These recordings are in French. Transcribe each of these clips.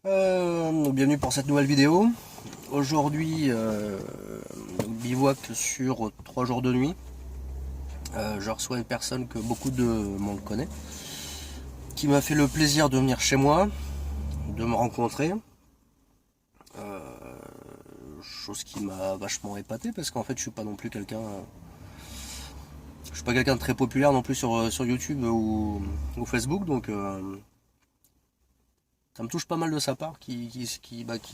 Donc bienvenue pour cette nouvelle vidéo. Aujourd'hui, bivouac sur 3 jours de nuit. Je reçois une personne que beaucoup de monde connaît, qui m'a fait le plaisir de venir chez moi, de me rencontrer. Chose qui m'a vachement épaté parce qu'en fait je suis pas non plus quelqu'un. Je suis pas quelqu'un de très populaire non plus sur YouTube ou Facebook, donc ça me touche pas mal de sa part qui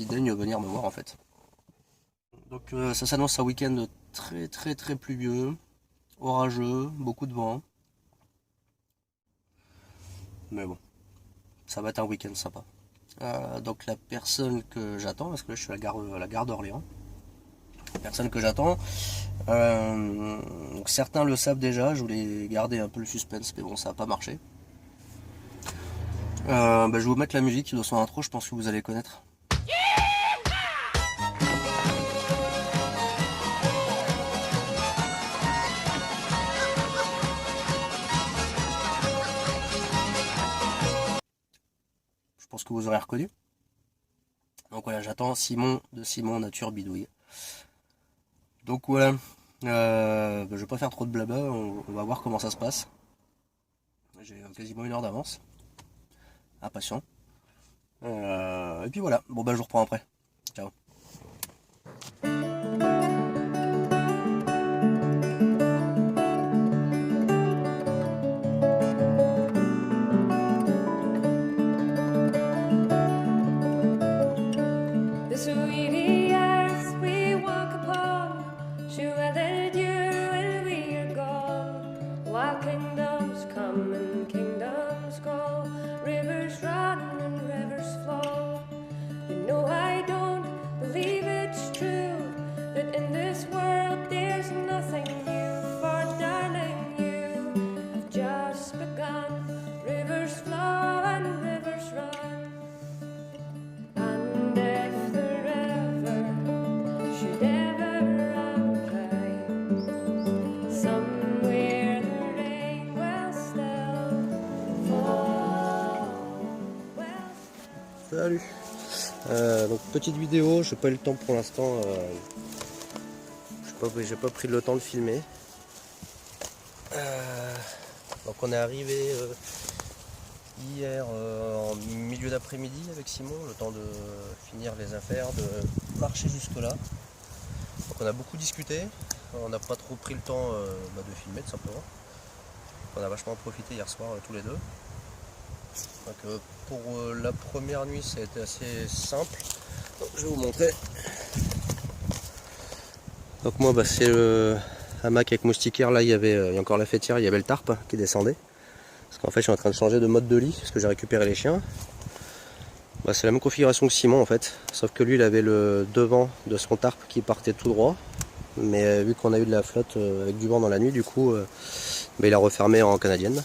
daigne venir me voir en fait. Donc ça s'annonce un week-end très pluvieux, orageux, beaucoup de vent. Mais bon, ça va être un week-end sympa. Donc la personne que j'attends, parce que là je suis à la gare d'Orléans, la personne que j'attends, donc certains le savent déjà, je voulais garder un peu le suspense, mais bon ça n'a pas marché. Je vais vous mettre la musique de son intro, je pense que vous allez connaître. Je pense que vous aurez reconnu. Donc voilà, j'attends Simon de Simon Nature Bidouille. Donc voilà, je vais pas faire trop de blabla, on va voir comment ça se passe. J'ai quasiment 1 heure d'avance. Impatient. Et puis voilà, bon bah je vous reprends après. Ciao. This weedy earth we walk upon, she weathered you and we are gone. While kingdoms come and kingdoms go, rivers run and rivers flow. You know I don't believe it's true that in this world there's nothing new. For darling, you have just begun. Rivers flow and rivers run. And if the river should ever run dry, somewhere the rain will still fall. Salut. Donc petite vidéo, j'ai pas eu le temps pour l'instant. J'ai pas pris le temps de filmer. Donc on est arrivé hier en milieu d'après-midi avec Simon, le temps de finir les affaires, de marcher jusque là. Donc on a beaucoup discuté, on n'a pas trop pris le temps de filmer tout simplement. On a vachement profité hier soir tous les deux. Donc, pour la première nuit ça a été assez simple. Donc, je vais vous montrer. Donc moi c'est le hamac avec moustiquaire, là il y a encore la fêtière, il y avait le tarp qui descendait. Parce qu'en fait je suis en train de changer de mode de lit parce que j'ai récupéré les chiens. C'est la même configuration que Simon en fait, sauf que lui il avait le devant de son tarp qui partait tout droit. Mais vu qu'on a eu de la flotte avec du vent dans la nuit, du coup il a refermé en canadienne.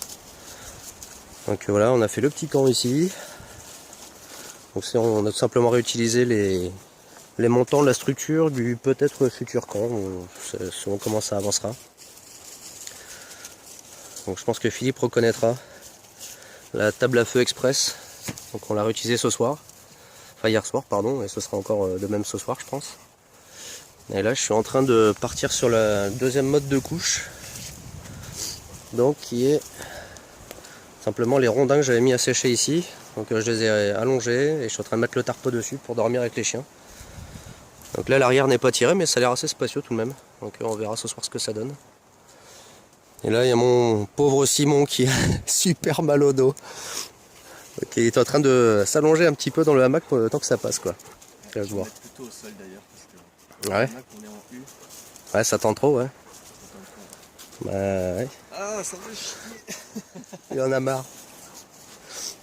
Donc voilà, on a fait le petit camp ici. Donc on a tout simplement réutilisé les montants de la structure du peut-être futur camp, selon comment ça avancera. Donc je pense que Philippe reconnaîtra la table à feu express. Donc on l'a réutilisé ce soir, enfin hier soir pardon, et ce sera encore de même ce soir je pense. Et là je suis en train de partir sur la deuxième mode de couche, donc qui est simplement les rondins que j'avais mis à sécher ici. Donc je les ai allongés et je suis en train de mettre le tarpeau dessus pour dormir avec les chiens. Donc là l'arrière n'est pas tiré mais ça a l'air assez spacieux tout de même, donc on verra ce soir ce que ça donne. Et là il y a mon pauvre Simon qui a super mal au dos. Donc, il est en train de s'allonger un petit peu dans le hamac pour le temps que ça passe quoi. Je vais mettre plutôt au sol d'ailleurs parce que Ouais. on est en U. Ouais, ça tend trop, ouais. Bah ouais, Ah, ça va chier. il en a marre.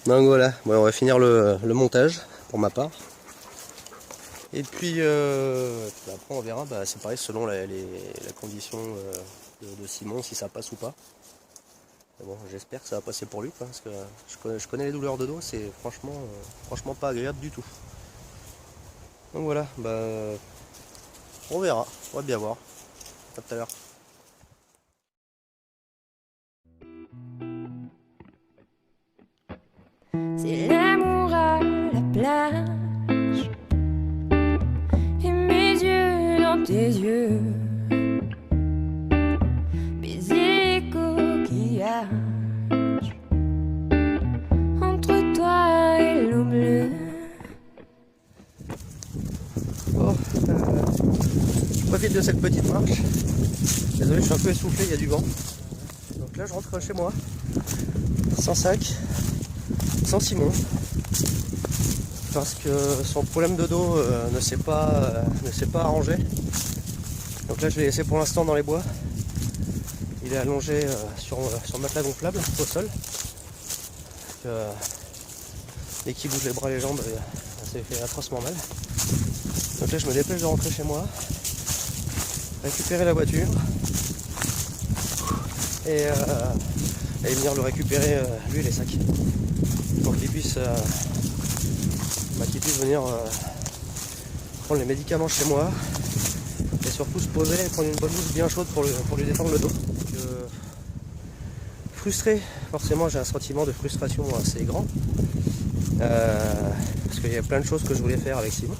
Donc voilà, bon, on va finir le montage pour ma part. Et puis après on verra, c'est pareil selon la condition de Simon si ça passe ou pas. Mais bon, j'espère que ça va passer pour lui quoi, parce que je connais les douleurs de dos, c'est franchement pas agréable du tout. Donc voilà, on verra, on va bien voir. À tout à l'heure. C'est l'amour à la place. suite de cette petite marche. Désolé, je suis un peu essoufflé, il y a du vent. Donc là, je rentre chez moi, sans sac, sans Simon, parce que son problème de dos ne s'est pas arrangé. Donc là, je l'ai laissé pour l'instant dans les bois. Il est allongé sur matelas gonflable au sol. Dès qu'il bouge les bras et les jambes, ça lui fait atrocement mal. Donc là, je me dépêche de rentrer chez moi, récupérer la voiture et venir le récupérer, lui et les sacs, pour qu'il puisse venir prendre les médicaments chez moi et surtout se poser et prendre une bonne douche bien chaude pour lui détendre le dos. Frustré, forcément j'ai un sentiment de frustration assez grand, parce qu'il y a plein de choses que je voulais faire avec Simon.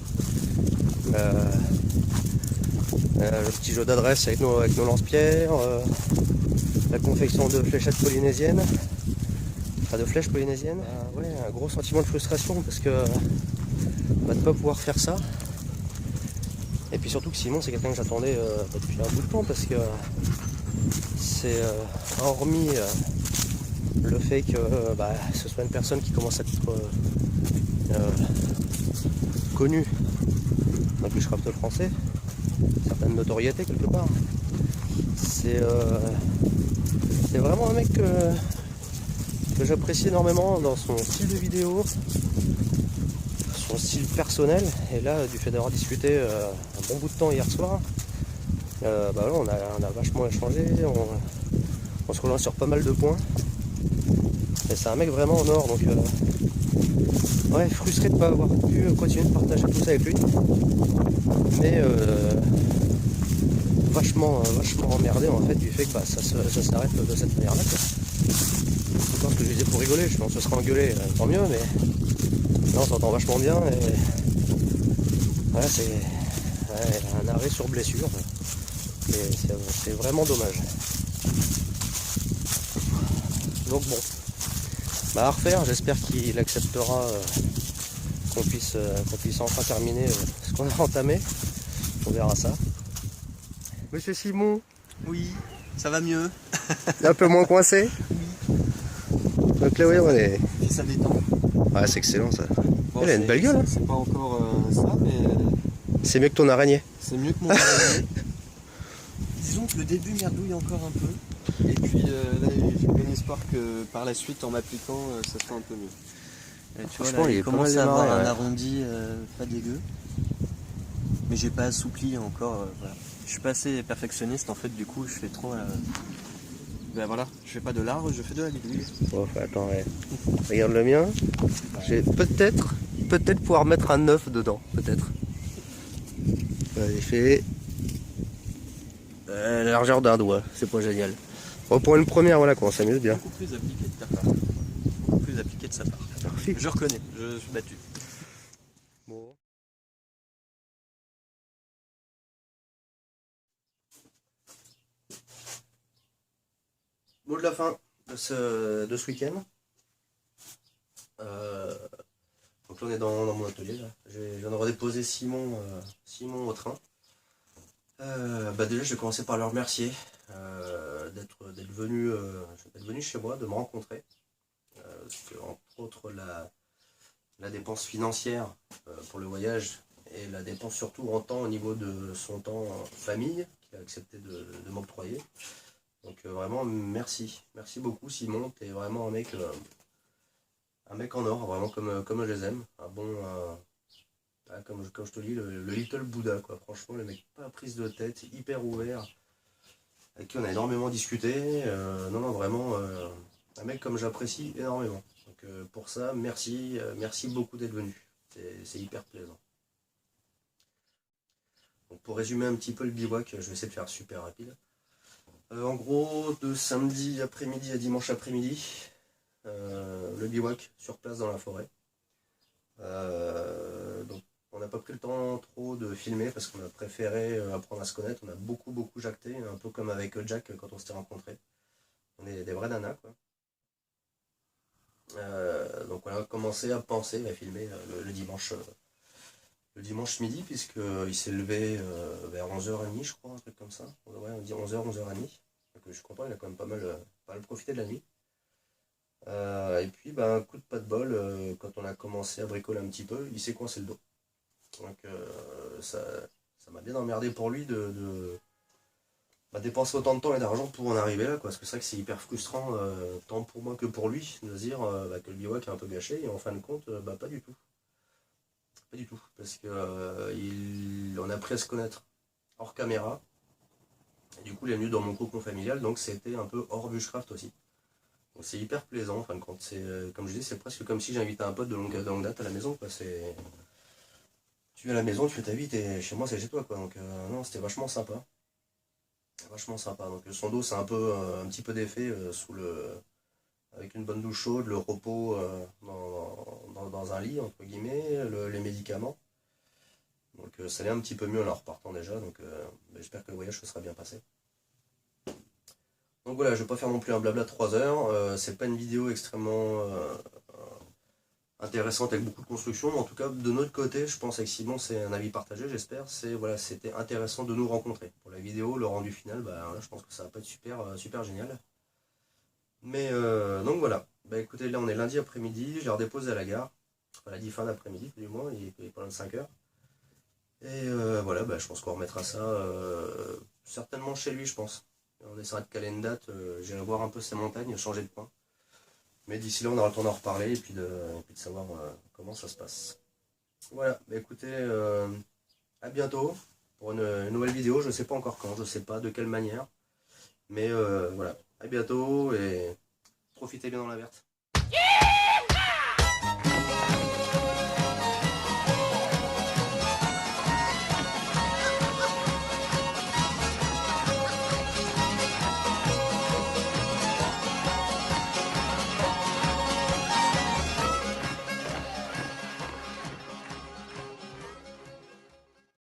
Le petit jeu d'adresse avec nos lance-pierres, la confection de fléchettes polynésiennes, enfin de flèches polynésiennes. Ouais, un gros sentiment de frustration parce que de ne pas pouvoir faire ça. Et puis surtout que Simon, c'est quelqu'un que j'attendais depuis un bout de temps, parce que c'est hormis le fait que ce soit une personne qui commence à être connue dans le bushcraft français, certaine notoriété quelque part. C'est vraiment un mec que j'apprécie énormément dans son style de vidéo, son style personnel. Et là, du fait d'avoir discuté un bon bout de temps hier soir, voilà, on a vachement échangé, on se rejoint sur pas mal de points. Et c'est un mec vraiment en or, donc ouais, frustré de ne pas avoir pu continuer de partager tout ça avec lui. Mais vachement emmerdé en fait du fait que ça s'arrête de cette manière-là. C'est pas ce que je disais pour rigoler, je pense que ce sera engueulé, tant mieux, mais là on s'entend vachement bien et voilà, c'est un arrêt sur blessure. Et c'est vraiment dommage. Donc bon, à refaire, j'espère qu'il acceptera qu'on puisse enfin terminer ce qu'on a entamé. On verra ça. Monsieur Simon, Oui, ça va mieux. un peu moins coincé. Donc là, oui, on est. Puis ça détend. Ouais, c'est excellent ça. Bon, Elle a une belle gueule. Hein. C'est pas encore ça, mais C'est mieux que ton araignée. c'est mieux que mon araignée. Disons que le début merdouille encore un peu. Et puis là, j'ai bon espoir que par la suite, en m'appliquant, ça soit un peu mieux. Et tu vois, Franchement, là, il il est pas commence mal à avoir démarré, un ouais. arrondi pas dégueu. Mais j'ai pas assoupli encore. Voilà. Je suis pas assez perfectionniste en fait, du coup, je fais trop. Ben voilà, je fais pas de l'art, je fais de la bidouille. Bon, enfin, attends, ouais. Regarde le mien. J'ai peut-être pouvoir mettre un 9 dedans, peut-être. Il fait la largeur d'un doigt, c'est pas génial. Bon, pour une première, voilà quoi, on s'amuse bien. Beaucoup plus appliqué de ta part. Beaucoup plus appliqué de sa part. Merci. Je reconnais, je suis battu. Bon. Mot de la fin de ce week-end. Donc là on est dans mon atelier là. Je viens de redéposer Simon au train. Déjà je vais commencer par le remercier d'être venu chez moi, de me rencontrer. Parce que, entre autres la dépense financière pour le voyage et la dépense surtout en temps au niveau de son temps en famille qu'il a accepté de m'octroyer. Donc vraiment merci beaucoup Simon, t'es vraiment un mec en or, vraiment comme je les aime, un bon comme je te dis, le Little Buddha quoi. Franchement le mec pas prise de tête, hyper ouvert, avec qui on a énormément discuté, non vraiment un mec comme j'apprécie énormément. Donc pour ça merci beaucoup d'être venu, c'est hyper plaisant. Donc pour résumer un petit peu le bivouac, je vais essayer de faire super rapide. En gros, de samedi après-midi à dimanche après-midi, le bivouac sur place dans la forêt. Donc on n'a pas pris le temps trop de filmer parce qu'on a préféré apprendre à se connaître. On a beaucoup jacté, un peu comme avec Jack quand on s'était rencontrés. On est des vrais nanas quoi. Donc on a commencé à penser à filmer le dimanche le dimanche midi, puisqu'il s'est levé vers 11h30, je crois, un truc comme ça. Ouais, on dit 11h, 11h30. Donc je suis content, il a quand même pas mal profité de la nuit. Et puis, ben, coup de pas de bol, quand on a commencé à bricoler un petit peu, il s'est coincé le dos. Donc ça m'a bien emmerdé pour lui de dépenser autant de temps et d'argent pour en arriver là, quoi. Parce que c'est vrai que c'est hyper frustrant, tant pour moi que pour lui, de se dire que le bivouac est un peu gâché, et en fin de compte, pas du tout. Pas du tout. Parce que on a appris à se connaître hors caméra, et du coup il est venu dans mon cocon familial, donc c'était un peu hors bushcraft aussi. Donc c'est hyper plaisant, en fin de compte. C'est, comme je dis, c'est presque comme si j'invitais un pote de longue date à la maison, quoi. Tu viens à la maison, tu fais ta vie, chez moi, c'est chez toi, quoi. Donc non, c'était vachement sympa. Vachement sympa. Donc son dos, c'est un petit peu d'effet avec une bonne douche chaude, le repos dans un lit, entre guillemets, les médicaments. Donc ça allait un petit peu mieux en repartant déjà. Donc j'espère que le voyage se sera bien passé. Donc voilà, je vais pas faire non plus un blabla de 3 heures. C'est pas une vidéo extrêmement intéressante avec beaucoup de construction, mais en tout cas de notre côté, je pense que Simon, c'est un avis partagé, j'espère. Voilà, c'était intéressant de nous rencontrer. Pour la vidéo, le rendu final, là, je pense que ça va pas être super génial. Mais donc voilà. Bah écoutez, là on est lundi après-midi, je l'ai redéposé à la gare. Enfin, lundi fin d'après-midi, du moins, il est pas loin de 5 heures. Et voilà, je pense qu'on remettra ça certainement chez lui, je pense. On essaiera de caler une date, j'irai voir un peu ces montagnes, changer de coin. Mais d'ici là, on aura le temps d'en reparler et puis de savoir comment ça se passe. Voilà, écoutez, à bientôt pour une nouvelle vidéo. Je ne sais pas encore quand, je ne sais pas de quelle manière. Mais voilà, à bientôt et profitez bien dans la verte.